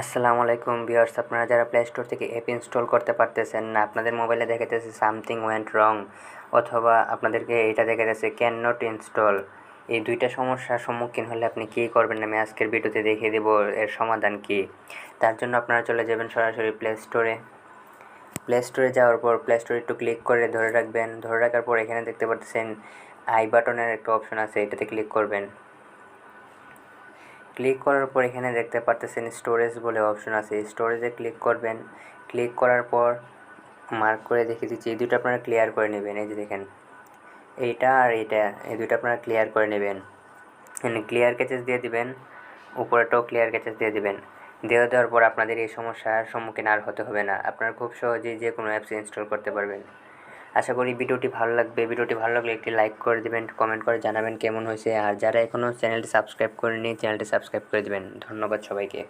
আসসালামু আলাইকুম ভিউয়ার্স, আপনারা যারা প্লে স্টোর থেকে অ্যাপ ইনস্টল করতে পারতেছেন না, আপনাদের মোবাইলে দেখাতেছে সামথিং ওয়েন্ট রং, অথবা আপনাদেরকে এটা দেখাতেছে ক্যান নট ইনস্টল। এই দুইটা সমস্যার সম্মুখীন হলে আপনি কী করবেন আমি আজকের ভিডিওতে দেখিয়ে দেব এর সমাধান কী। তার জন্য আপনারা চলে যাবেন সরাসরি প্লে স্টোরে যাওয়ার পর প্লে স্টোরে একটু ক্লিক করে ধরে রাখবেন। ধরে রাখার পর এখানে দেখতে পাচ্ছেন আই বাটনের একটা অপশন আছে, এটাতে ক্লিক করবেন। ক্লিক করার পর এখানে দেখতে পারতেছেন স্টোরেজ বলে অপশন আছে, স্টোরেজে ক্লিক করবেন। ক্লিক করার পর মার্ক করে দেখিয়ে দিচ্ছি, এই দুটো আপনারা ক্লিয়ার করে নেবেন। এই যে দেখেন এইটা আর এইটা, এই দুটো আপনারা ক্লিয়ার করে নেবেন। ক্লিয়ার ক্যাচেস দিয়ে দিবেন, উপরেটাও ক্লিয়ার ক্যাচেস দিয়ে দিবেন। দেওয়ার পর আপনাদের এই সমস্যার সম্মুখীন আর হতে হবে না, আপনারা খুব সহজেই যে কোনো অ্যাপস ইনস্টল করতে পারবেন। আশা করি ভিডিওটি ভালো লাগবে। ভিডিওটি ভালো লাগলে একটি লাইক করে দেবেন, কমেন্ট করে জানাবেন কেমন হয়েছে। আর যারা এখনও চ্যানেলটি সাবস্ক্রাইব করেনি চ্যানেলটি সাবস্ক্রাইব করে দেবেন। ধন্যবাদ সবাইকে।